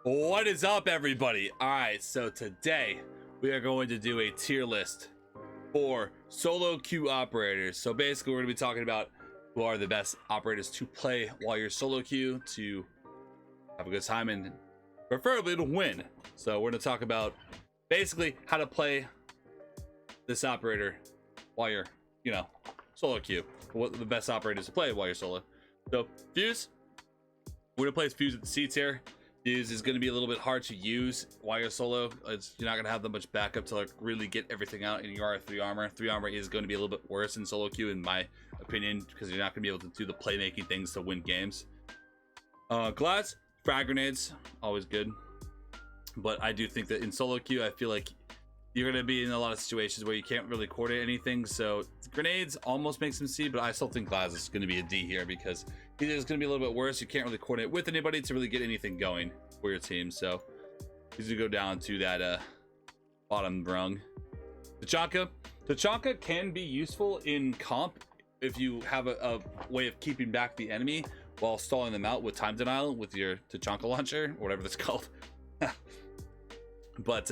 What is up, everybody? All right, so today we are going to do a tier list for solo queue operators. So basically we're going to be talking about who are the best operators to play while you're solo queue to have a good time and preferably to win. So we're going to talk about basically how to play this operator while you're, solo queue. What the best operators to play while you're solo. So Fuse, we're going to place Fuse at the C tier. Fuse is going to be a little bit hard to use while you're solo. You're not going to have that much backup to like really get everything out, and you are 3 armor. 3 armor is going to be a little bit worse in solo queue in my opinion, because you're not going to be able to do the playmaking things to win games. Glass, frag grenades, always good. But I do think that in solo queue, I feel like you're going to be in a lot of situations where you can't really coordinate anything. So grenades almost makes him C, but I still think Glass is going to be a D here because he's going to be a little bit worse. You can't really coordinate with anybody to really get anything going for your team. So he's going to go down to that bottom rung. Tachanka can be useful in comp if you have a way of keeping back the enemy while stalling them out with time denial with your Tachanka launcher, or whatever that's called. But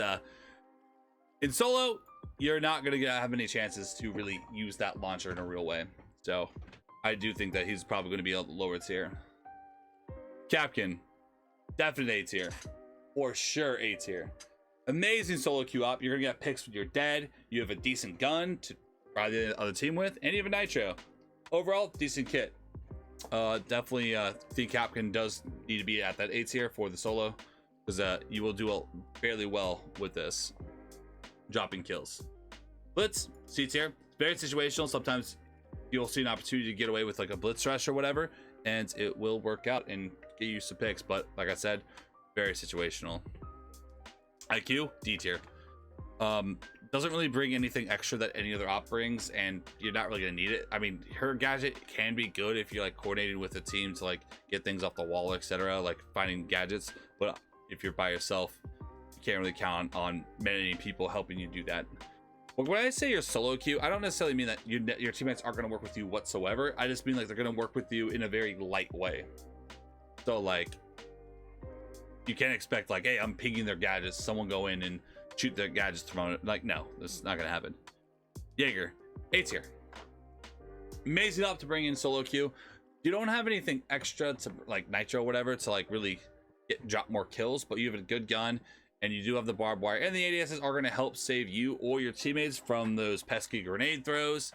in solo, you're not going to have any chances to really use that launcher in a real way. So I do think that he's probably going to be a lower tier. Capkin, definite A tier. For sure A tier. Amazing solo queue op. You're going to get picks when you're dead. You have a decent gun to ride the other team with, and you have a nitro. Overall, decent kit. Definitely think Capkin does need to be at that A tier for the solo, because you will do fairly well with this. Dropping kills. Blitz, C tier. Very situational. Sometimes you'll see an opportunity to get away with like a blitz rush or whatever, and it will work out and get you some picks. But like I said, very situational. IQ, D tier. Doesn't really bring anything extra that any other op brings, and you're not really gonna need it. I mean, her gadget can be good if you're like coordinated with a team to like get things off the wall, etc., like finding gadgets. But if you're by yourself, can't really count on many people helping you do that. But when I say you're solo queue, I don't necessarily mean that your teammates aren't going to work with you whatsoever. I just mean like they're going to work with you in a very light way. So like you can't expect like, hey, I'm pinging their gadgets, someone go in and shoot their gadgets from it. Like, no, this is not going to happen. Jager, A tier. Amazing up to bring in solo queue. You don't have anything extra to like nitro or whatever to like really drop more kills, but you have a good gun. And you do have the barbed wire, and the ADSs are going to help save you or your teammates from those pesky grenade throws.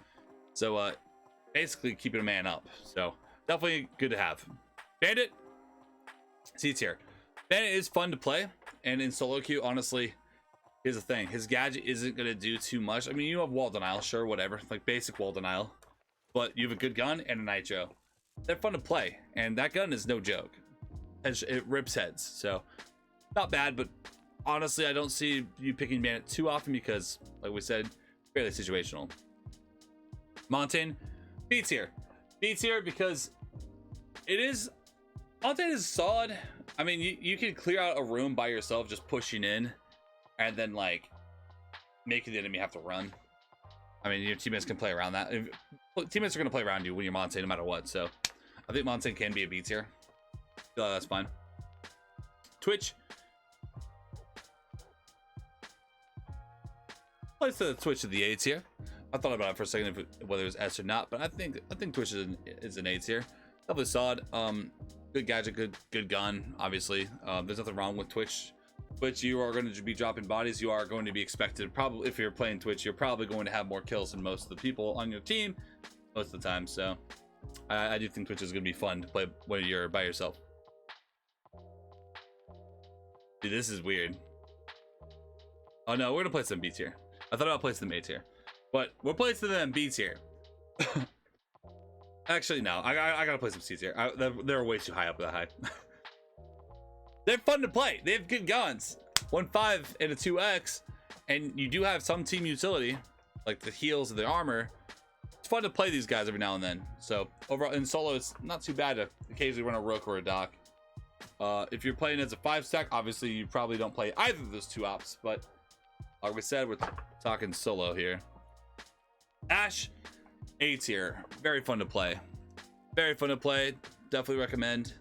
So basically keeping a man up. So definitely good to have. Bandit, C tier. Bandit is fun to play, and in solo queue, honestly, here's the thing: his gadget isn't going to do too much. I mean, you have wall denial, sure, whatever, like basic wall denial, but you have a good gun and a nitro. They're fun to play, and that gun is no joke. It rips heads, so not bad, but honestly, I don't see you picking Bandit too often because, like we said, fairly situational. Mountain, B tier. B tier because Mountain is solid. I mean, you can clear out a room by yourself just pushing in and then like making the enemy have to run. I mean, your teammates can play around that. Teammates are going to play around you when you're Mountain no matter what. So I think Mountain can be a B tier. That's fine. Twitch. Place the Twitch to the A tier. I thought about it for a second whether it was S or not, but I think Twitch is an A tier. Definitely solid. Good gadget, good gun. Obviously, there's nothing wrong with Twitch. Twitch, you are going to be dropping bodies. You are going to be expected. Probably, if you're playing Twitch, you're probably going to have more kills than most of the people on your team most of the time. So, I do think Twitch is going to be fun to play when you're by yourself. Dude, this is weird. Oh no, we're gonna play some B tier. I thought I'd place them A tier, but we're placing them B tier. Actually, no, I gotta place them C tier. They're way too high up that high. They're fun to play. They have good guns. 1.5 and a 2x, and you do have some team utility, like the heals and the armor. It's fun to play these guys every now and then. So overall, in solo, it's not too bad to occasionally run a rook or a doc. If you're playing as a 5-stack, obviously you probably don't play either of those two ops, but like we said, we're talking solo here. Ash, A tier. Very fun to play. Very fun to play. Definitely recommend.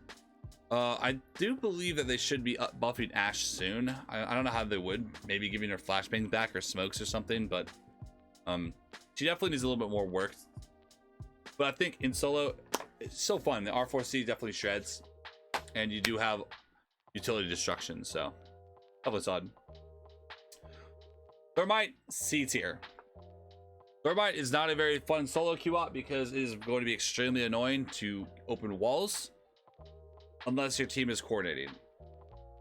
I do believe that they should be up buffing Ashe soon. I don't know how they would. Maybe giving her flashbangs back or smokes or something, but she definitely needs a little bit more work. But I think in solo, it's so fun. The R4C definitely shreds, and you do have utility destruction, so definitely solid. Thermite, C tier. Thermite is not a very fun solo queue op because it is going to be extremely annoying to open walls unless your team is coordinating.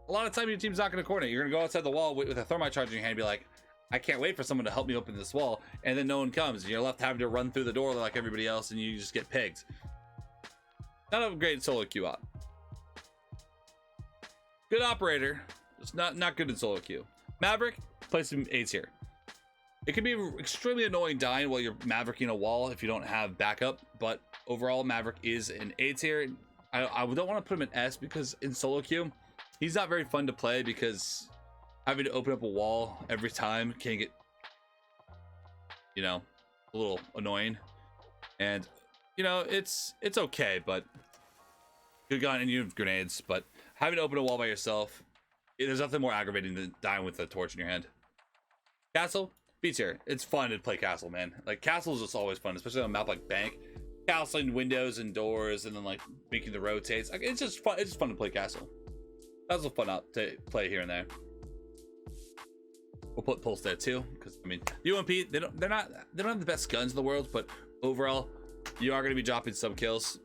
A lot of time your team's not going to coordinate. You're going to go outside the wall with a thermite charge in your hand and be like, I can't wait for someone to help me open this wall, and then no one comes, and you're left having to run through the door like everybody else, and you just get pigged. Not a great solo queue op. Good operator, just not good in solo queue. Maverick, place him A tier. It can be extremely annoying dying while you're mavericking a wall if you don't have backup, but overall Maverick is an A tier. I don't want to put him in S because in solo queue, he's not very fun to play because having to open up a wall every time can get, you know, a little annoying. And, you know, it's okay, but good gun and you have grenades, but having to open a wall by yourself, there's nothing more aggravating than dying with a torch in your hand. Castle, B tier. It's fun to play Castle, man. Like, Castle is just always fun, especially on a map like Bank. Castling windows and doors and then like making the rotates. Like, it's just fun. It's just fun to play Castle. That's a fun up to play here and there. We'll put Pulse there too, because I mean UMP, they don't have the best guns in the world, but overall you are going to be dropping some kills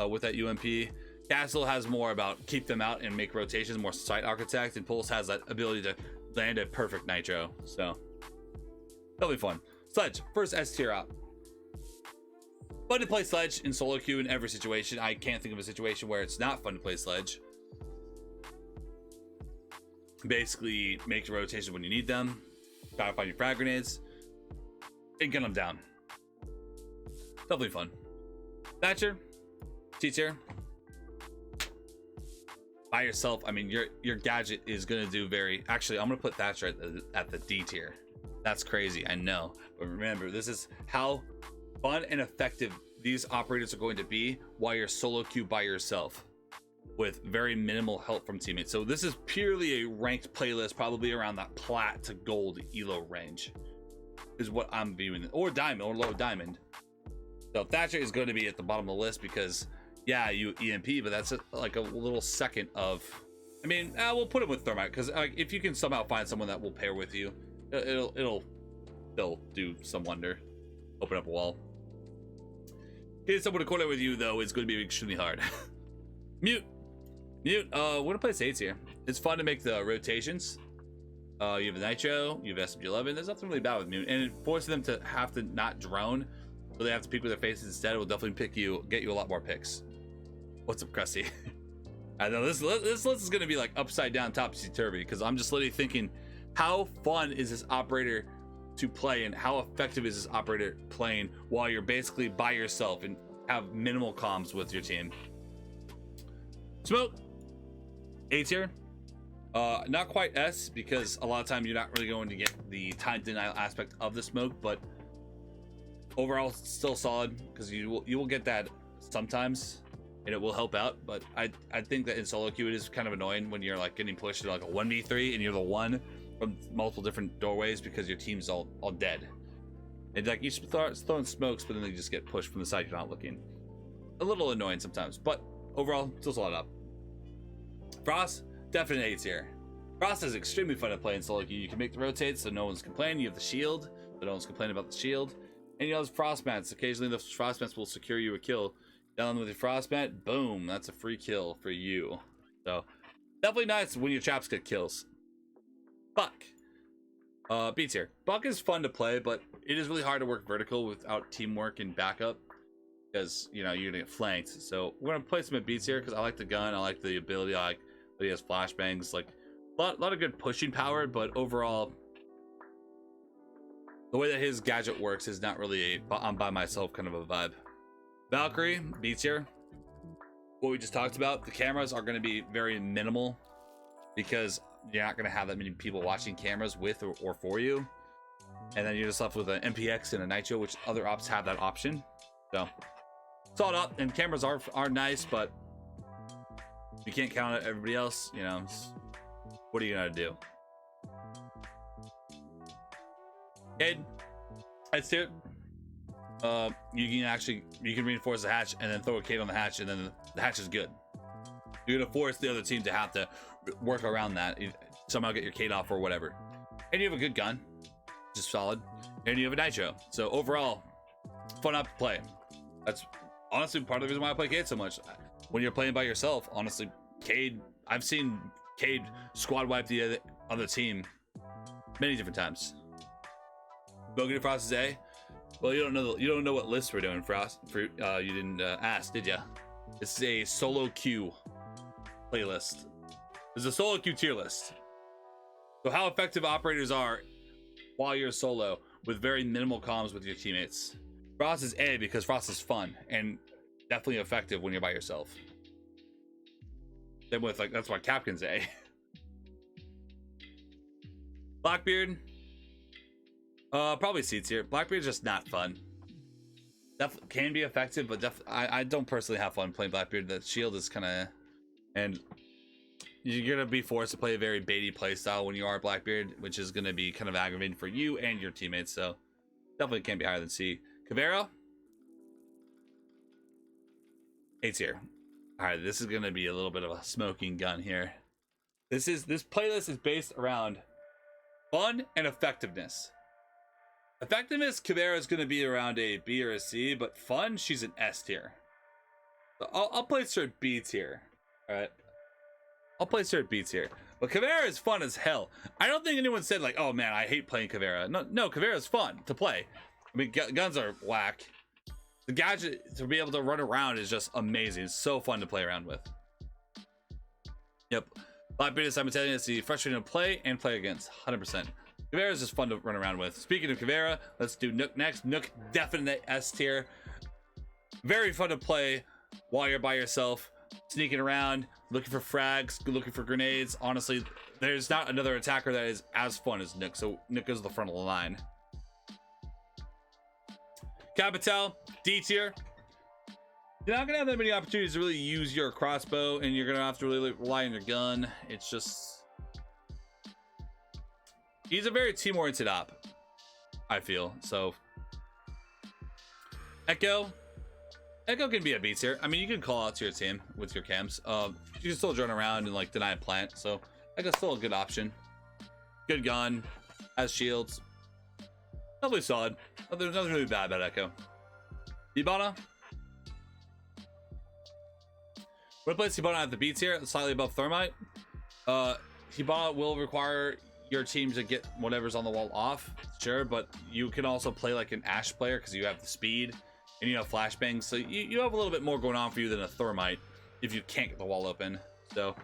with that UMP. Castle has more about keep them out and make rotations, more site architect, and Pulse has that ability to land a perfect nitro. So that'll be fun. Sledge, first S tier op. Fun to play Sledge in solo queue in every situation. I can't think of a situation where it's not fun to play Sledge. Basically, make the rotations when you need them. Try to find your frag grenades and gun them down. Definitely fun. Thatcher, T tier. By yourself, I mean your gadget is gonna do very. Actually, I'm gonna put Thatcher at the D tier. That's crazy, I know, but remember, this is how fun and effective these operators are going to be while you're solo queue by yourself with very minimal help from teammates. So this is purely a ranked playlist, probably around that plat to gold elo range is what I'm viewing, or diamond or low diamond. So Thatcher is going to be at the bottom of the list because yeah, you EMP, but that's like a little second of, I mean, we'll put him with Thermite because if you can somehow find someone that will pair with you, they'll do some wonder. Open up a wall. Getting someone to coordinate with you though is going to be extremely hard. Mute, we're gonna play Sades here. It's fun to make the rotations. You have a Nitro, you have SMG11. There's nothing really bad with Mute, and it forces them to have to not drone, so they have to pick with their faces instead. It will definitely get you a lot more picks. What's up, Krusty? I know this list is gonna be like upside down, topsy-turvy, because I'm just literally thinking, how fun is this operator to play, and how effective is this operator playing while you're basically by yourself and have minimal comms with your team? Smoke, A tier. Not quite S, because a lot of time you're not really going to get the time denial aspect of the smoke, but overall still solid because you will get that sometimes and it will help out. But I think that in solo queue it is kind of annoying when you're like getting pushed to like a 1v3 and you're the one from multiple different doorways because your team's all dead. And like you start throwing smokes, but then they just get pushed from the side you're not looking. A little annoying sometimes, but overall still solid up. Frost, definitely A tier. Frost is extremely fun to play in solo queue. You can make the rotates so no one's complaining. You have the shield, so no one's complaining about the shield. And you have frost mats. Occasionally the frost mats will secure you a kill. Down with your frost mat, boom, that's a free kill for you. So definitely nice when your traps get kills. Buck, B tier. Buck is fun to play, but it is really hard to work vertical without teamwork and backup because you know you're gonna get flanked. So we're gonna place him at B tier because I like the gun, I like the ability, I like that he has flashbangs, like a lot of good pushing power, but overall the way that his gadget works is not really a I'm by myself kind of a vibe. Valkyrie, B tier. What we just talked about, the cameras are going to be very minimal because you're not going to have that many people watching cameras with or for you. And then you're just left with an MPX and a Nitro, which other ops have that option. So, solid up, and cameras are nice, but You can't count out everybody else, you know. What are you gonna do? Cade, S tier. You can reinforce the hatch and then throw a Cade on the hatch, and then the hatch is good. You're gonna force the other team to have to work around that, somehow get your Cade off or whatever. And you have a good gun, just solid, and you have a nitro. So overall, fun up to play. That's honestly part of the reason why I play Cade so much. When you're playing by yourself, honestly, Cade, I've seen Cade squad wipe the other team many different times. Bogan and Frost is A. Well, you don't know what list we're doing, Frost. You didn't ask, did ya? This is a solo queue playlist. This is a solo queue tier list. So how effective operators are while you're solo with very minimal comms with your teammates. Frost is A because Frost is fun and definitely effective when you're by yourself. Same with, like, that's why Captain's A. Blackbeard, probably C tier. Blackbeard's just not fun. Can be effective, but I don't personally have fun playing Blackbeard. The shield is kind of, and you're gonna be forced to play a very baity playstyle when you are Blackbeard, which is gonna be kind of aggravating for you and your teammates. So definitely can't be higher than C. Caveira, A tier. All right, this is gonna be a little bit of a smoking gun here. This playlist is based around fun and effectiveness. Effectiveness, Caveira is gonna be around a B or a C, but fun, she's an S tier. So I'll place her at B tier. All right, I'll place her at B tier. But Caveira is fun as hell. I don't think anyone said like, "Oh man, I hate playing Caveira." No, Caveira is fun to play. I mean, guns are whack. The gadget to be able to run around is just amazing. It's so fun to play around with. Yep. Blackbeard is simultaneously frustrating to play and play against. 100%. Caveira is just fun to run around with. Speaking of Caveira, let's do Nokk next. Nokk, definite S tier. Very fun to play while you're by yourself, sneaking around, looking for frags, looking for grenades. Honestly, there's not another attacker that is as fun as Nokk, so Nokk goes to the front of the line. Capital, D tier. You're not gonna have that many opportunities to really use your crossbow, and you're gonna have to really rely on your gun. It's just, he's a very team-oriented op, I feel. So Echo can be a B tier. I mean, you can call out to your team with your cams. You can still run around and like deny a plant, so Echo's still a good option. Good gun, has shields. Definitely solid. There's nothing really bad about Echo. Hibana. We're gonna place Hibana at the B tier, slightly above Thermite. Hibana will require your team to get whatever's on the wall off, sure, but you can also play like an Ashe player because you have the speed and you have flashbangs, so you have a little bit more going on for you than a Thermite if you can't get the wall open. So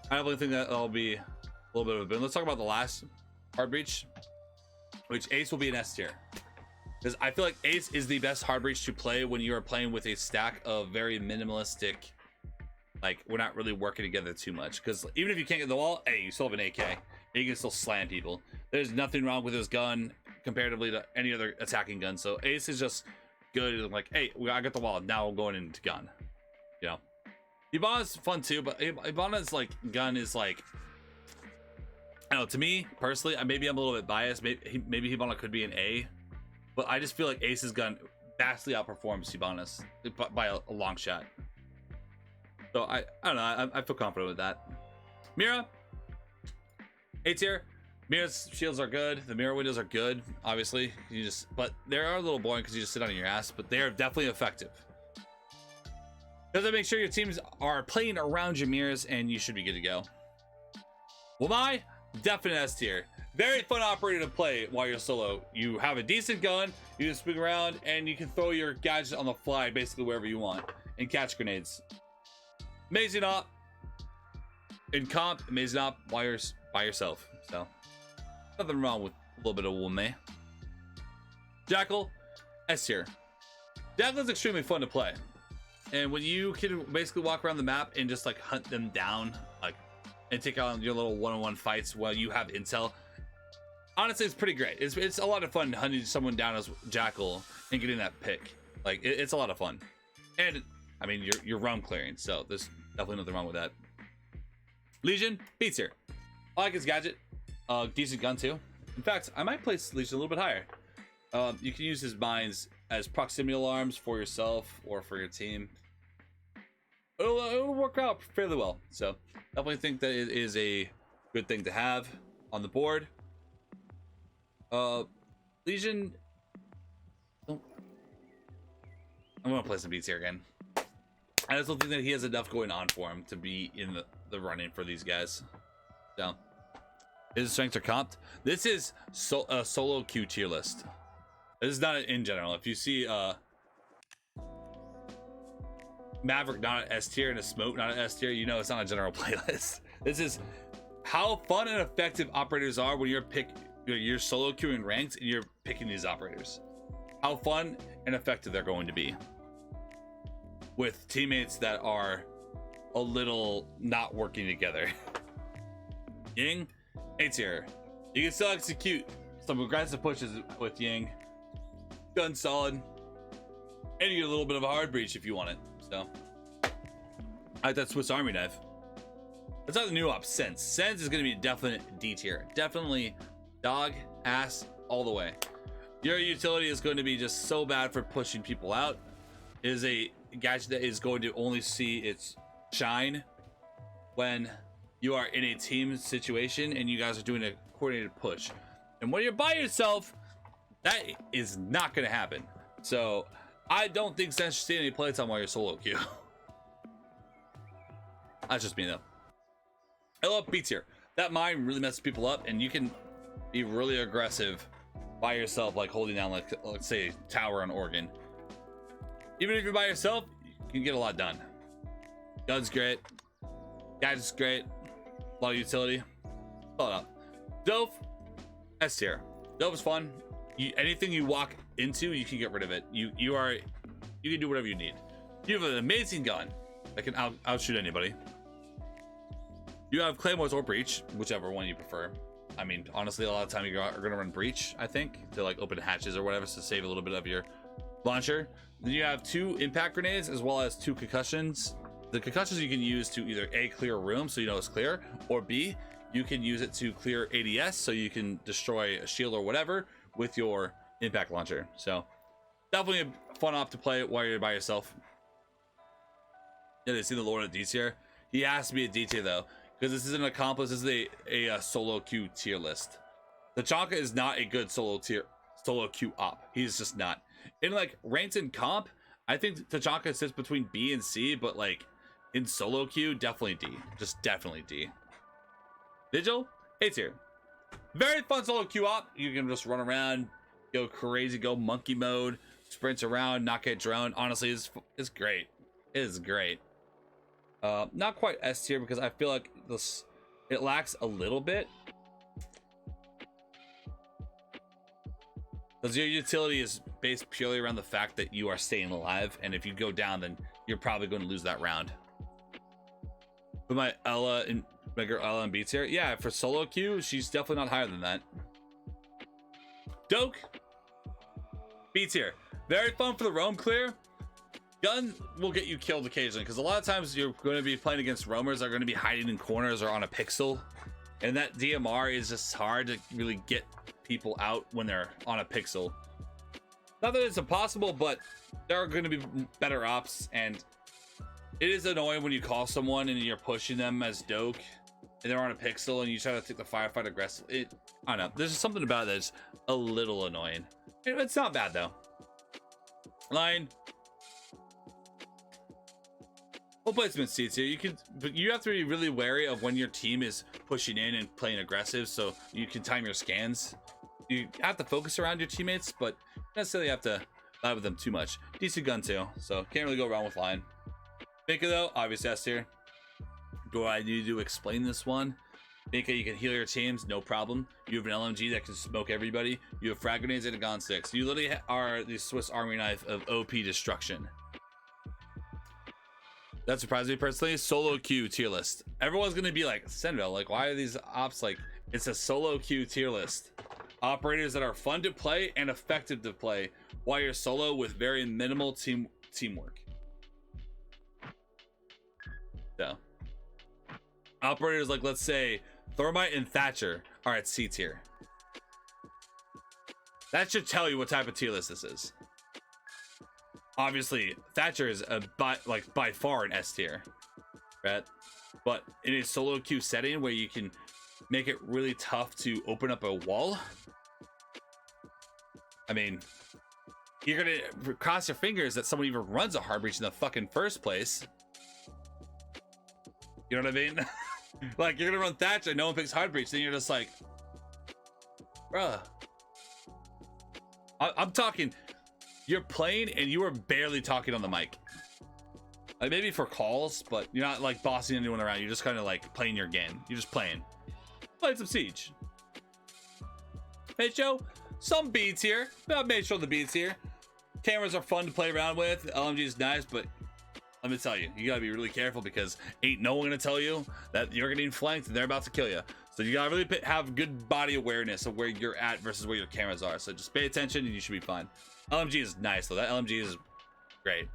I definitely think that'll be a little bit of a boon. Let's talk about the last hard breach, which Ace will be an S tier. Because I feel like Ace is the best hard breach to play when you are playing with a stack of very minimalistic, like, we're not really working together too much. Because even if you can't get the wall, hey, you still have an AK. And you can still slam people. There's nothing wrong with his gun comparatively to any other attacking gun. So Ace is just good. Like, hey, I got the wall. Now I'm going into gun. You know, Hibana's fun too, but Hibana's like gun is like, I don't know. To me personally, maybe I'm a little bit biased. Maybe Hibana could be an A, but I just feel like Ace's gun vastly outperforms Hibana's by a long shot. So I don't know. I feel confident with that. Mira, A tier. Mira's shields are good. The mirror windows are good. Obviously, but they are a little boring because you just sit on your ass. But they are definitely effective. Does that make sure your teams are playing around your mirrors, and you should be good to go. Wamai, definite S tier. Very fun operator to play while you're solo. You have a decent gun. You can swing around, and you can throw your gadget on the fly, basically wherever you want, and catch grenades. Amazing op in comp, amazing op while you're by yourself. So nothing wrong with a little bit of Wumei. Jackal, S tier. Jackal is extremely fun to play, and when you can basically walk around the map and just like hunt them down, like, and take on your little one-on-one fights while you have intel. Honestly, it's pretty great. It's a lot of fun hunting someone down as Jackal and getting that pick. Like, it's a lot of fun, and I mean, you're roam clearing, so there's definitely nothing wrong with that. Legion, B tier. I like his gadget. Decent gun too. In fact, I might place Legion a little bit higher. You can use his mines as proximity alarms for yourself or for your team. It'll work out fairly well. So definitely think that it is a good thing to have on the board. Legion. I'm gonna place him B tier again. I just don't think that he has enough going on for him to be in the running for these guys. So his strengths are comped. This is a solo queue tier list. This is not in general. If you see Maverick not an S tier and a Smoke not an S tier, you know it's not a general playlist. This is how fun and effective operators are when you're solo queuing ranked and you're picking these operators. How fun and effective they're going to be with teammates that are a little not working together. Ying, A tier. You can still execute some aggressive pushes with Ying. Gun solid. And you get a little bit of a hard breach if you want it. So I like that Swiss Army knife. It's not the new op, Sens. Sens is going to be a definite D tier. Definitely dog ass all the way. Your utility is going to be just so bad for pushing people out. It is a gadget that is going to only see its shine when you are in a team situation and you guys are doing a coordinated push. And when you're by yourself, that is not going to happen. So I don't think Sens should see any playtime while you're solo queue. That's just me though. I love B tier. That mine really messes people up, and you can be really aggressive by yourself, like holding down, like let's say, tower on Oregon. Even if you're by yourself, you can get a lot done. Gun's great. Gadget's great. A lot of utility. Fill it up. Dove, S tier. Dove is fun. Anything you walk into, you can get rid of it. You can do whatever you need. You have an amazing gun that can outshoot anybody. You have claymores or breach, whichever one you prefer. I mean, honestly, a lot of time you are gonna run breach, I think, to like open hatches or whatever, to save a little bit of your launcher. Then you have 2 impact grenades as well as 2 concussions. The concussions you can use to either A, clear a room so you know it's clear, or B, you can use it to clear ADS so you can destroy a shield or whatever with your impact launcher. So definitely a fun op to play while you're by yourself. Yeah, they see the Lord of D tier. He has to be a D tier though, because this isn't an accomplice. This is a solo queue tier list. The Chonka is not a good solo queue op. He's just not. In like ranked and comp, I think Tachanka sits between B and C, but like in solo queue, definitely D. Just definitely D. Vigil, A tier. Very fun solo queue op. You can just run around, go crazy, go monkey mode, sprints around, not get droned. Honestly, it's great. It is great. Not quite S tier because I feel like it lacks a little bit. Because your utility is based purely around the fact that you are staying alive, and if you go down, then you're probably going to lose that round. But my Ella and bigger Ella and B tier, yeah, for solo queue, she's definitely not higher than that. Doke, B tier, very fun for the roam clear. Gun will get you killed occasionally because a lot of times you're going to be playing against roamers that are going to be hiding in corners or on a pixel, and that DMR is just hard to really get people out when they're on a pixel. Not that it's impossible, but there are going to be better ops, and it is annoying when you call someone and you're pushing them as Doke and they're on a pixel and you try to take the firefight aggressively. I don't know, there's something about it that's a little annoying. It's not bad though. Line, we'll play some seats here. But you have to be really wary of when your team is pushing in and playing aggressive, so you can time your scans. You have to focus around your teammates, but you don't necessarily have to vibe with them too much. Decent gun too, so can't really go wrong with line. Binka though, obviously S tier. Do I need to explain this one? Binka, you can heal your teams, no problem. You have an LMG that can smoke everybody. You have frag grenades and a gun 6. You literally are the Swiss Army knife of OP destruction. That surprised me personally. Solo queue tier list. Everyone's gonna be like, SenVale, like why are these ops like? It's a solo queue tier list. Operators that are fun to play and effective to play while you're solo with very minimal teamwork. So operators like, let's say, Thermite and Thatcher are at C tier. That should tell you what type of tier list this is. Obviously, Thatcher is by far an S tier, right? But in a solo queue setting where you can make it really tough to open up a wall, I mean, you're gonna cross your fingers that someone even runs a hard breach in the fucking first place. You know what I mean? Like, you're gonna run Thatcher, no one picks hard breach, then you're just like, bruh. I'm talking, you're playing and you are barely talking on the mic. Like, maybe for calls, but you're not like bossing anyone around. You're just kind of like playing your game. You're just playing some Siege. Made show some beats here. Not made show the beats here. Cameras are fun to play around with. LMG is nice, but let me tell you, you gotta be really careful because ain't no one gonna tell you that you're getting flanked and they're about to kill you. So you gotta really have good body awareness of where you're at versus where your cameras are. So just pay attention and you should be fine. LMG is nice though. That LMG is great.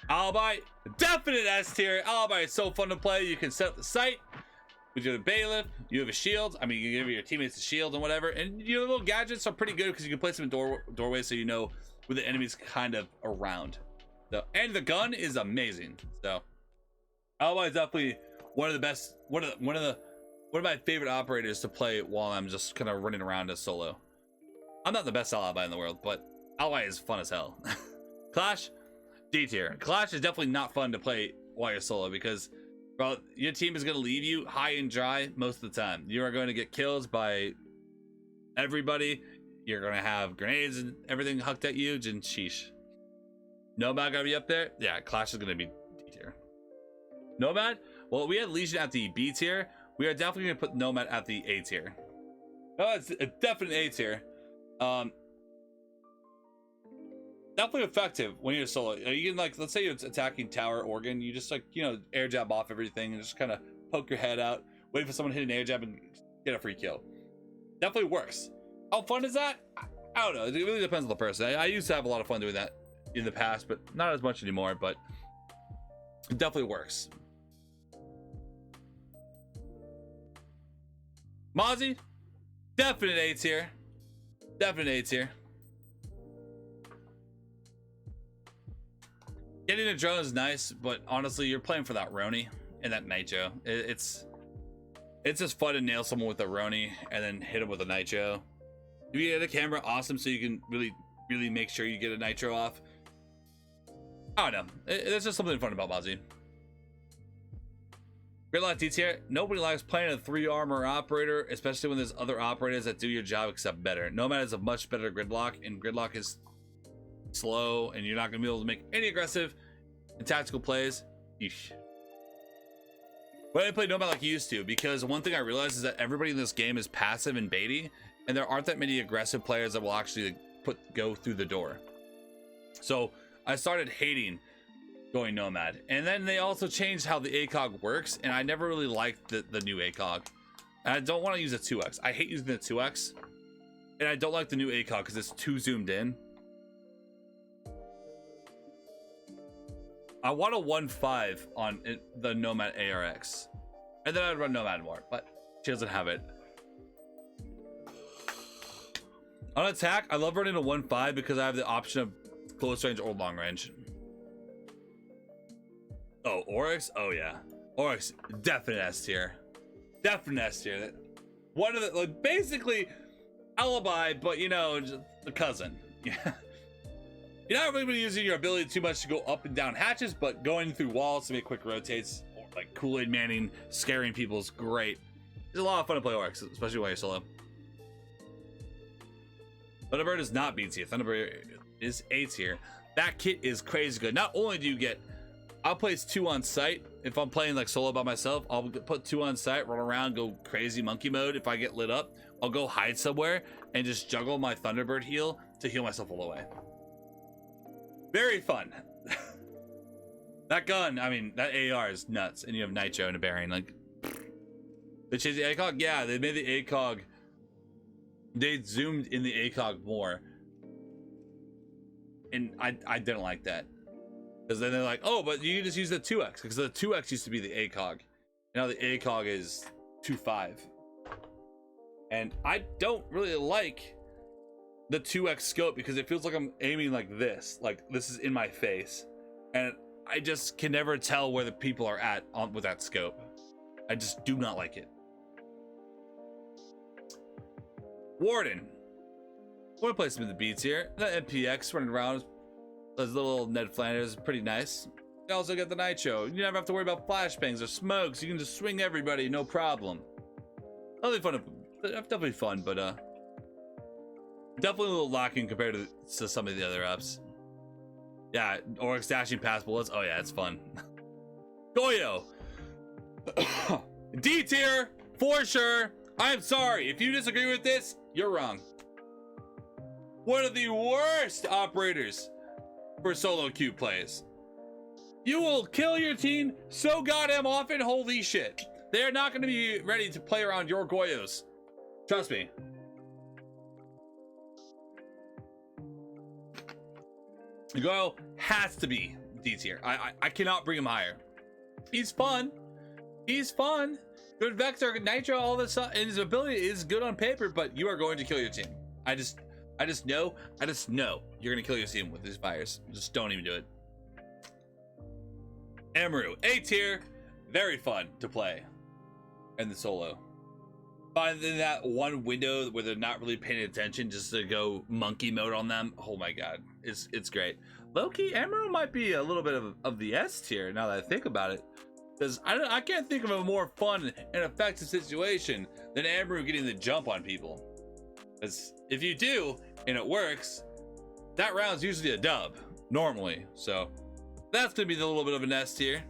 Alibi, definite S tier. Alibi is so fun to play. You can set up the site with your bailiff. You have a shield. I mean, you give your teammates a shield and whatever. And your little gadgets are pretty good because you can place them in doorways so you know where the enemy's kind of around. So, and the gun is amazing. So Alibi is definitely one of the best, one of my favorite operators to play while I'm just kind of running around as solo. I'm not the best Alibi in the world, but Alibi is fun as hell. Clash, D tier. Clash is definitely not fun to play while you're solo because, bro, your team is going to leave you high and dry most of the time. You are going to get kills by everybody. You're going to have grenades and everything hucked at you. And sheesh. Nomad going to be up there? Yeah, Clash is going to be D tier. Nomad? Well, we had Legion at the B tier. We are definitely going to put Nomad at the A tier. Oh, it's a definite A tier. Definitely effective when you're solo. You can, like, let's say you're attacking tower organ, you just, like, you know, air jab off everything and just kind of poke your head out, wait for someone to hit an air jab and get a free kill. Definitely works. How fun is that? I don't know. It really depends on the person. I used to have a lot of fun doing that in the past, but not as much anymore, but it definitely works. Mozzie, definite A tier. Definite A tier. Getting a drone is nice, but honestly, you're playing for that Roni and that Nitro. It's just fun to nail someone with a Roni and then hit him with a Nitro. If you get a camera, awesome, so you can really make sure you get a Nitro off. I don't know. There's just something fun about Mozzie. Gridlock D tier. Nobody likes playing a 3 armor operator, especially when there's other operators that do your job except better. Nomad is a much better Gridlock, and Gridlock is slow, and you're not going to be able to make any aggressive and tactical plays. Eesh. But I play Nomad like you used to, because one thing I realized is that everybody in this game is passive and baity, and there aren't that many aggressive players that will actually go through the door. So I started hating going Nomad, and then they also changed how the ACOG works, and I never really liked the new ACOG. And I don't want to use a 2x. I hate using the 2x, and I don't like the new ACOG because it's too zoomed in. I want a 1.5 on the Nomad ARX, and then I'd run Nomad more, but she doesn't have it. On attack, I love running a 1.5 because I have the option of close range or long range. Oh, Oryx? Oh yeah, Oryx, definite S tier, definite S tier. One of the, like, basically Alibi, but you know, just the cousin. Yeah. You're not really using your ability too much to go up and down hatches, but going through walls to make quick rotates, or like Kool-Aid Manning scaring people is great. It's a lot of fun to play Oryx, especially while you're solo. Thunderbird is not B tier. Thunderbird is A tier. That kit is crazy good. Not only do you get, I'll place 2 on site. If I'm playing like solo by myself, I'll put 2 on site, run around, go crazy monkey mode. If I get lit up, I'll go hide somewhere and just juggle my Thunderbird heal to heal myself all the way. Very fun. That gun, I mean, that AR is nuts, and you have Nitro and a bearing. Like, they changed the ACOG? Yeah, they made the ACOG. They zoomed in the ACOG more, and I didn't like that. Because then they're like, oh, but you can just use the 2x, because the 2x used to be the ACOG. Now the ACOG is 2.5. And I don't really like the 2x scope because it feels like I'm aiming like this is in my face. And I just can never tell where the people are at with that scope. I just do not like it. Warden. I want to play some of the beats here. The MPX running around. Those little Ned Flanders, pretty nice. You also get the Nitro. You never have to worry about flashbangs or smokes. You can just swing everybody, no problem. That'll be fun. Definitely fun, but definitely a little lacking compared to some of the other ups. Yeah, Oryx dashing past bullets. Oh yeah, it's fun. Goyo. D tier for sure. I'm sorry if you disagree with this. You're wrong. One of the worst operators for solo queue plays. You will kill your team so goddamn often. Holy shit. They're not going to be ready to play around your Goyos. Trust me. Goyo has to be D tier. I cannot bring him higher. He's fun. He's fun. Good vector, good nitro, all this stuff. And his ability is good on paper, but you are going to kill your team. I just know you're going to kill your team with this virus. Just don't even do it. Amaru, A tier. Very fun to play. And the solo. Finding that one window where they're not really paying attention just to go monkey mode on them. Oh my god. It's great. Low-key, Amaru might be a little bit of the S tier now that I think about it. Because I can't think of a more fun and effective situation than Amaru getting the jump on people. Because if you do, and it works, that round's usually a dub, normally. So that's going to be a little bit of an S tier.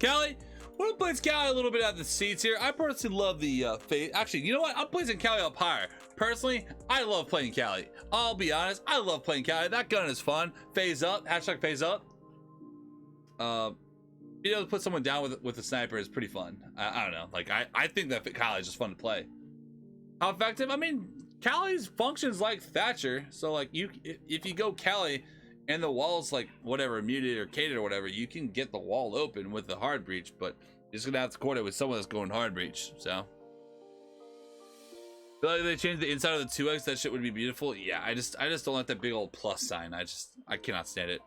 Callie, we'll place Callie a little bit at the C tier. I personally love the face. Actually, you know what? I'm placing Callie up higher. Personally, I love playing Callie. I'll be honest, I love playing Callie. That gun is fun. Phase up, hashtag phase up. Being able to put someone down with a sniper is pretty fun. I don't know. Like, I think that Callie is just fun to play. How effective? I mean, Callie's functions like Thatcher. So, like, if you go Callie and the wall's, like, whatever, muted or catered or whatever, you can get the wall open with the hard breach, but you're just going to have to coordinate with someone that's going hard breach, so. I feel like if they changed the inside of the 2x, that shit would be beautiful. Yeah, I just don't like that big old plus sign. I cannot stand it.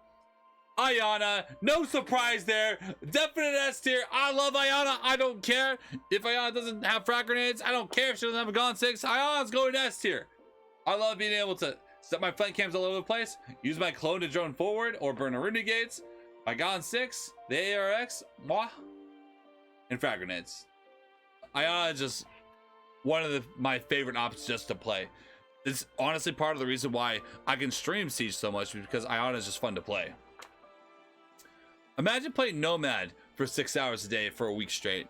Ayana, no surprise there. Definite S tier. I love Ayana. I don't care if Ayana doesn't have frag grenades. I don't care if she doesn't have a Gon 6. Ayana's going S tier. I love being able to set my flank cams all over the place, use my clone to drone forward or burn a Ruby gates, my Gon 6, the ARX, moi, and frag grenades. Ayana is just one of my favorite options just to play. It's honestly part of the reason why I can stream Siege so much, because Ayana is just fun to play. Imagine playing Nomad for 6 hours a day for a week straight.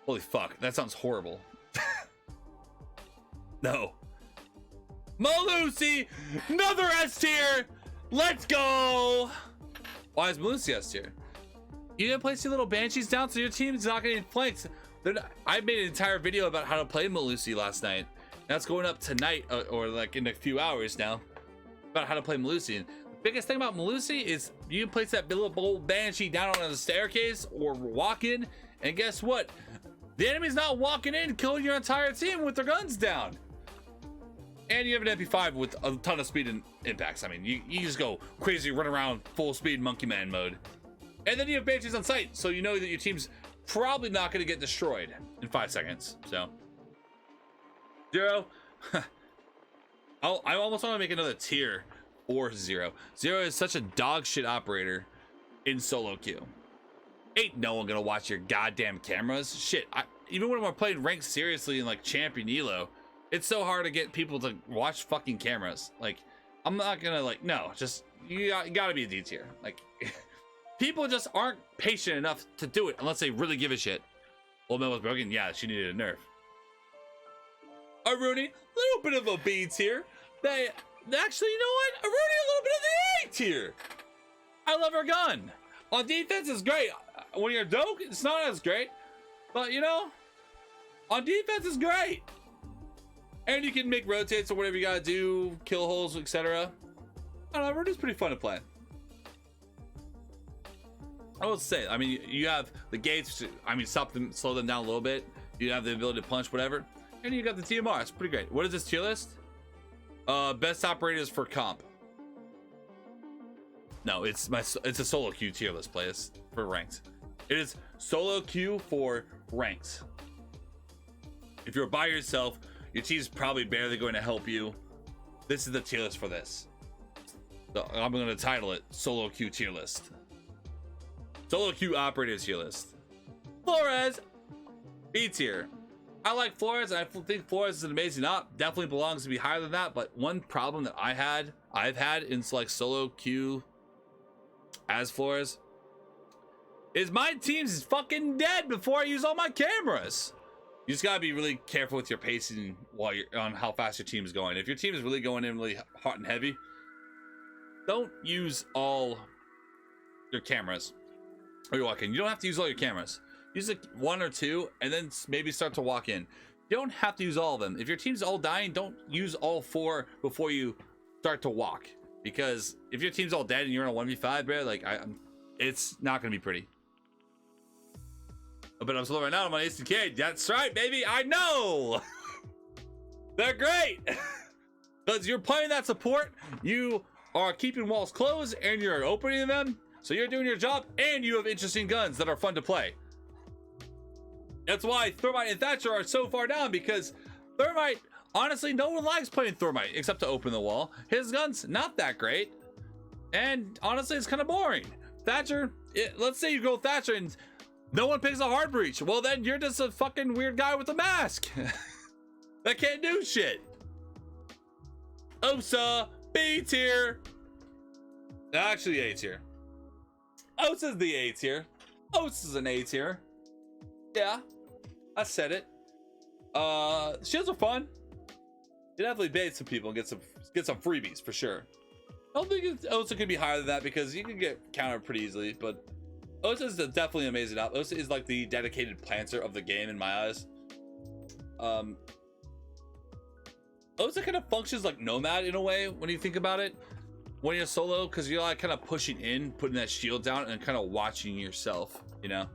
Holy fuck, that sounds horrible. No. Melusi, another S tier. Let's go. Why is Melusi S tier? You didn't place your little banshees down, so your team's not getting flanked. I made an entire video about how to play Melusi last night. That's going up tonight, or like in a few hours now, about how to play Melusi. Biggest thing about Melusi is you can place that little old banshee down on the staircase or walk in, and guess what? The enemy's not walking in, killing your entire team with their guns down. And you have an MP5 with a ton of speed and impacts. I mean, you just go crazy, run around full speed monkey man mode. And then you have banshees on sight, so you know that your team's probably not going to get destroyed in 5 seconds. So, Zero. I almost want to make another tier. Or Zero. Zero is such a dog shit operator in solo queue. Ain't no one gonna watch your goddamn cameras. Shit, even when we're playing ranked seriously in like champion elo, it's so hard to get people to watch fucking cameras. Like, I'm not gonna like, no, just you gotta be a D tier. Like, people just aren't patient enough to do it unless they really give a shit. Old man was broken. Yeah, she needed a nerf. Aruni, little bit of a B tier. Actually, you know what? Aruni, a little bit of the A tier. I love her gun. On defense is great. When you're dope, it's not as great. But, you know, on defense is great. And you can make rotates or whatever you gotta do, kill holes, etc. I don't know, Aruni's pretty fun to play. I would say, I mean, you have the gates to, I mean, stop them, slow them down a little bit. You have the ability to punch, whatever. And you got the TMR. It's pretty great. What is this tier list? Best operators for comp. No, it's a solo queue tier list, players, for ranked. It is solo queue for ranked. If you're by yourself, your team's probably barely going to help you. This is the tier list for this. So I'm going to title it Solo Queue Tier List. Solo Queue Operators Tier List. Flores, B tier. I like Flores, and I think Flores is an amazing op. Definitely belongs to be higher than that. But one problem that I've had in like solo queue as Flores is my team's fucking dead before I use all my cameras. You just gotta be really careful with your pacing while you're on how fast your team is going. If your team is really going in really hot and heavy, don't use all your cameras. Or you're walking. You don't have to use all your cameras. Use like 1 or 2, and then maybe start to walk in. You don't have to use all of them. If your team's all dying, don't use all 4 before you start to walk. Because if your team's all dead and you're in a 1v5, bro, like it's not gonna be pretty. But I'm slow right now. I'm on ACK. That's right, baby. I know. They're great. Because you're playing that support, you are keeping walls closed, and you're opening them. So you're doing your job, and you have interesting guns that are fun to play. That's why Thermite and Thatcher are so far down, because Thermite, honestly, no one likes playing Thermite except to open the wall. His gun's not that great. And honestly, it's kind of boring. Thatcher, let's say you go Thatcher and no one picks a hard breach. Well, then you're just a fucking weird guy with a mask that can't do shit. Osa, B tier. Actually, A tier. Osa's the A tier. Osa's an A tier. Yeah, I said it. Shields are fun. You definitely bait some people and get some freebies for sure. I don't think Osa could be higher than that because you can get countered pretty easily, but Osa is definitely amazing. Osa is like the dedicated planter of the game in my eyes. Osa kind of functions like Nomad in a way when you think about it. When you're solo, because you're like kind of pushing in, putting that shield down, and kind of watching yourself, you know?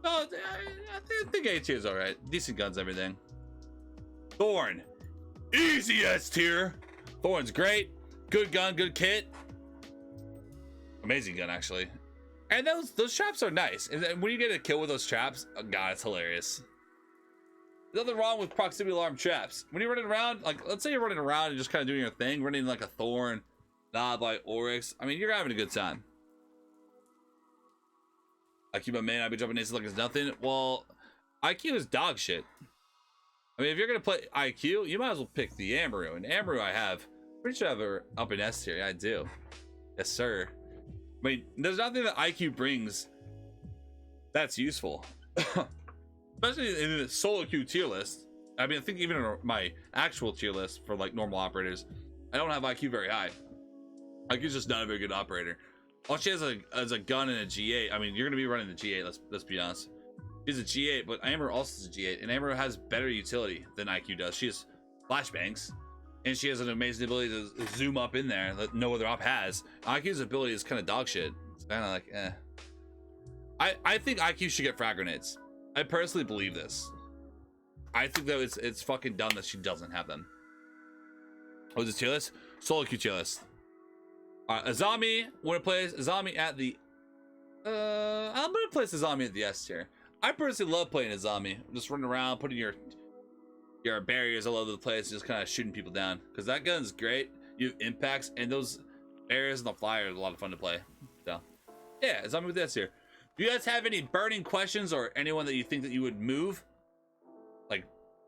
Oh, I think A tier is all right. Decent guns, everything. Thorn, easy S tier. Thorn's great. Good gun, good kit. Amazing gun, actually. And those traps are nice. And when you get a kill with those traps, oh god, it's hilarious. There's nothing wrong with proximity alarm traps. When you're running around, like let's say you're running around and just kind of doing your thing, running like a Thorn, Knob by Oryx. I mean, you're having a good time. I keep my main, I've been jumping aces like it's nothing. Well, IQ is dog shit. I mean, if you're gonna play IQ, you might as well pick the Amaru. And Amaru I have. Pretty sure I have her up in S tier. Yeah, I do. Yes, sir. I mean, there's nothing that IQ brings that's useful. Especially in the solo queue tier list. I mean, I think even in my actual tier list for like normal operators, I don't have IQ very high. IQ's just not a very good operator. All she has is a gun and a G8. I mean, you're gonna be running the G8. Let's be honest. She's a G8, but Amaru also is a G8, and Amaru has better utility than IQ does. She has flashbangs, and she has an amazing ability to zoom up in there that no other op has. IQ's ability is kind of dog shit. It's kind of like, eh. I think IQ should get frag grenades. I personally believe this. I think that it's fucking dumb that she doesn't have them. What is this tier list? Solo queue tier list. Azami, when it plays Azami at the I'm gonna place Azami at the S tier. I personally love playing Azami. Just running around, putting your barriers all over the place, just kind of shooting people down. Because that gun's great. You have impacts, and those barriers and the flyer is a lot of fun to play. So yeah, Azami with the S tier. Do you guys have any burning questions or anyone that you think that you would move? Like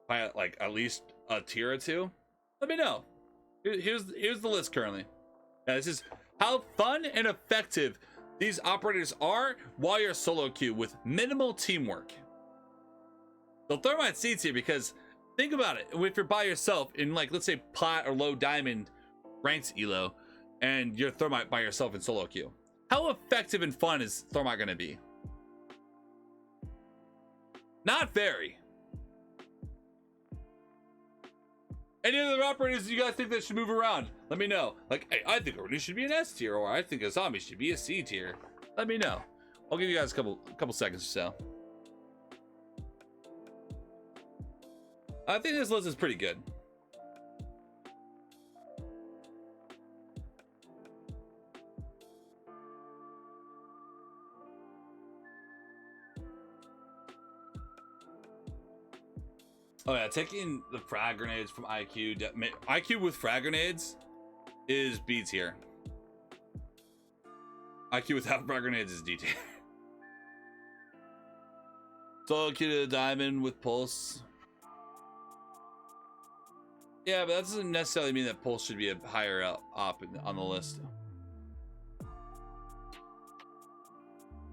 by like at least a tier or two? Let me know. Here's the list currently. Now, this is how fun and effective these operators are while you're solo queue with minimal teamwork. So Thermite C tier, because think about it. If you're by yourself in like, let's say plat or low diamond ranked elo, and you're Thermite by yourself in solo queue, how effective and fun is Thermite gonna be? Not very. Any other operators you guys think that should move around? Let me know. Like, hey, I think Oryx should be an S tier, or I think Azami should be a C tier. Let me know. I'll give you guys a couple seconds or so. I think this list is pretty good. Oh yeah, taking the frag grenades from IQ. IQ with frag grenades is B tier. IQ without frag grenades is D tier. Solo Q to the diamond with pulse. Yeah, but that doesn't necessarily mean that pulse should be a higher up on the list.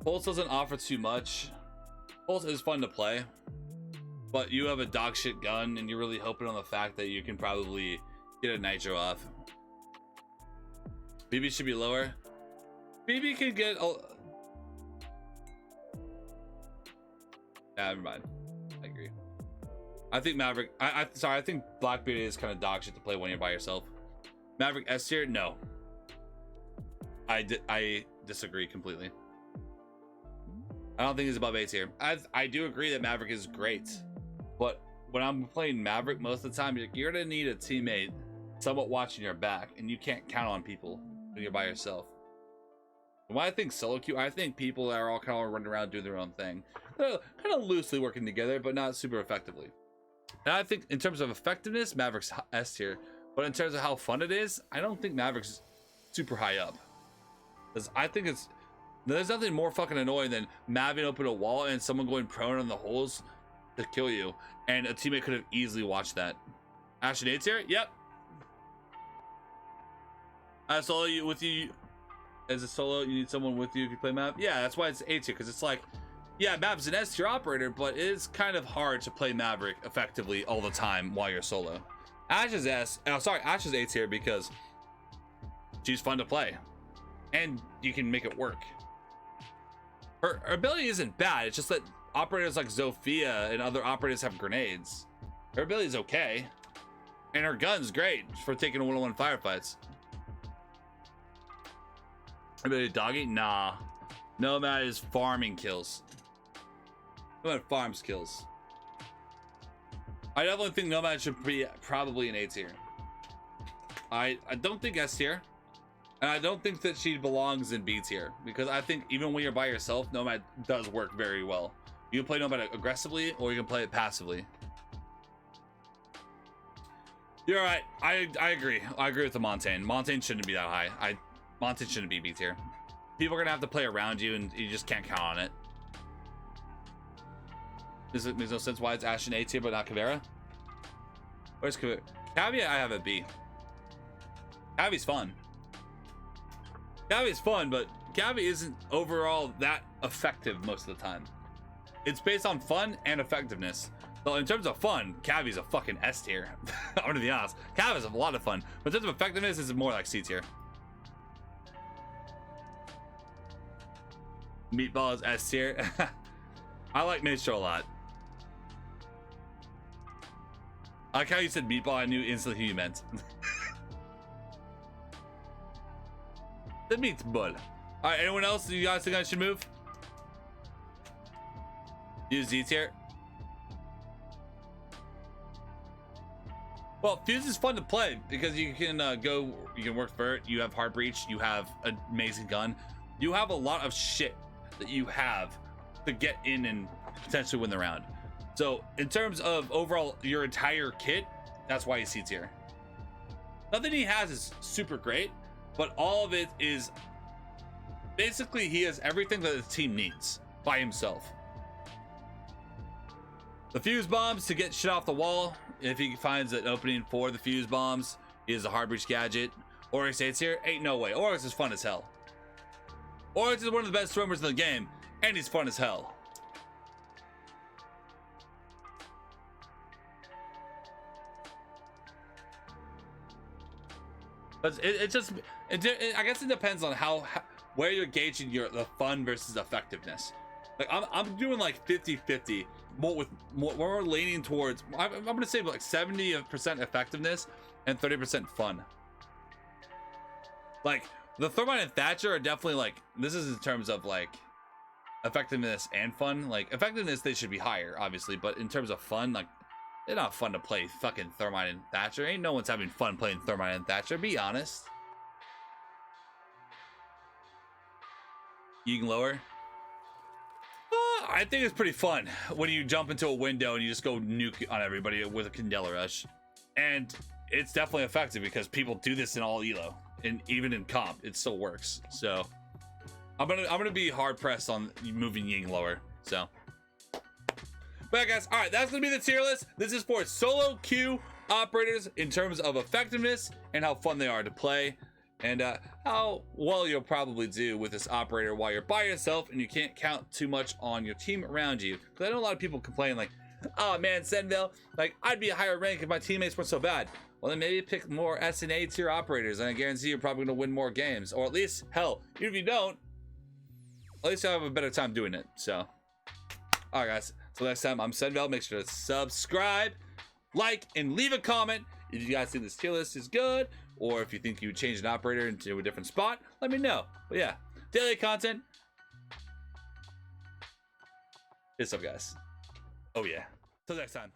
Pulse doesn't offer too much. Pulse is fun to play, but you have a dog shit gun and you're really hoping on the fact that you can probably get a nitro off. BB should be lower. BB can get a... Yeah, never mind. I agree. I think Maverick... I think Blackbeard is kind of dog shit to play when you're by yourself. Maverick S tier? No. I disagree completely. I don't think he's above A tier. I do agree that Maverick is great, but when I'm playing Maverick, most of the time you're gonna need a teammate somewhat watching your back, and you can't count on people when you're by yourself. And when I think solo queue, I think people that are all kind of running around doing their own thing, they're kind of loosely working together, but not super effectively. And I think in terms of effectiveness, Maverick's S tier, but in terms of how fun it is, I don't think Maverick's super high up. Because I think there's nothing more fucking annoying than Maving open a wall and someone going prone on the holes to kill you, and a teammate could have easily watched that. Ashen A tier? Yep. Solo you with you as a solo, you need someone with you if you play Mav. Yeah, that's why it's A tier, because it's like, yeah, Mav's an S tier operator, but it is kind of hard to play Maverick effectively all the time while you're solo. Ash is Ash is A tier because she's fun to play, and you can make it work. Her ability isn't bad. It's just that operators like Zofia and other operators have grenades. Her ability is okay, and her gun's great for taking one-on-one firefights. Ability doggy? Nah. Nomad is farming kills. Nomad farms kills. I definitely think Nomad should be probably an A tier. I don't think S tier. And I don't think that she belongs in B tier, because I think even when you're by yourself, Nomad does work very well. You can play Nomad aggressively, or you can play it passively. You're right. I agree. I agree with the Montaigne. Montaigne shouldn't be that high. Montaigne shouldn't be B tier. People are gonna have to play around you, and you just can't count on it. Makes no sense why it's Ashen A tier, but not Caveira. Where's Caveira? Caveira, I have a B. Cavi's fun. Cavi is fun, but Cavi isn't overall that effective most of the time. It's based on fun and effectiveness. So in terms of fun, Cavi's a fucking S tier. I'm gonna be honest. Cavi's a lot of fun, but in terms of effectiveness, it's more like C tier. Meatball is S tier. I like Maestro a lot. I like how you said meatball. I knew instantly who you meant. The meatball. All right, anyone else? You guys think I should move? Use Z tier. Well, Fuse is fun to play because you can you can work Vert. You have Heart Breach. You have an amazing gun. You have a lot of shit that you have to get in and potentially win the round. So in terms of overall your entire kit, that's why he's C tier. Nothing he has is super great, but all of it is basically he has everything that the team needs by himself. The fuse bombs to get shit off the wall. If he finds an opening for the fuse bombs, he has a hard breach gadget. Oryx A tier? Ain't no way. Oryx is fun as hell. Oryx is one of the best swimmers in the game, and he's fun as hell. But I guess it depends on where you're gauging the fun versus effectiveness. Like I'm doing like 50-50, more leaning towards, I'm gonna say like 70% effectiveness and 30% fun. Like the Thermite and Thatcher are definitely like, this is in terms of like effectiveness and fun. Like, effectiveness, they should be higher, obviously, but in terms of fun, like, they're not fun to play fucking Thermite and Thatcher. Ain't no one's having fun playing Thermite and Thatcher, be honest. You can lower. I think it's pretty fun when you jump into a window and you just go nuke on everybody with a Candela Rush. And it's definitely effective because people do this in all elo. And even in comp, it still works. So I'm gonna be hard pressed on moving Ying lower. So, but yeah, guys, all right, that's gonna be the tier list. This is for solo queue operators in terms of effectiveness and how fun they are to play, and how well you'll probably do with this operator while you're by yourself and you can't count too much on your team around you. Because I know a lot of people complain like, oh man, SenVale, like I'd be a higher rank if my teammates weren't so bad. Well, then maybe pick more S and A tier operators, and I guarantee you're probably going to win more games. Or at least, hell, even if you don't, at least you'll have a better time doing it. So, all right, guys. Till next time, I'm SenVale. Make sure to subscribe, like, and leave a comment if you guys think this tier list is good, or if you think you would change an operator into a different spot. Let me know. But yeah, daily content. Peace up, guys. Oh yeah. Till next time.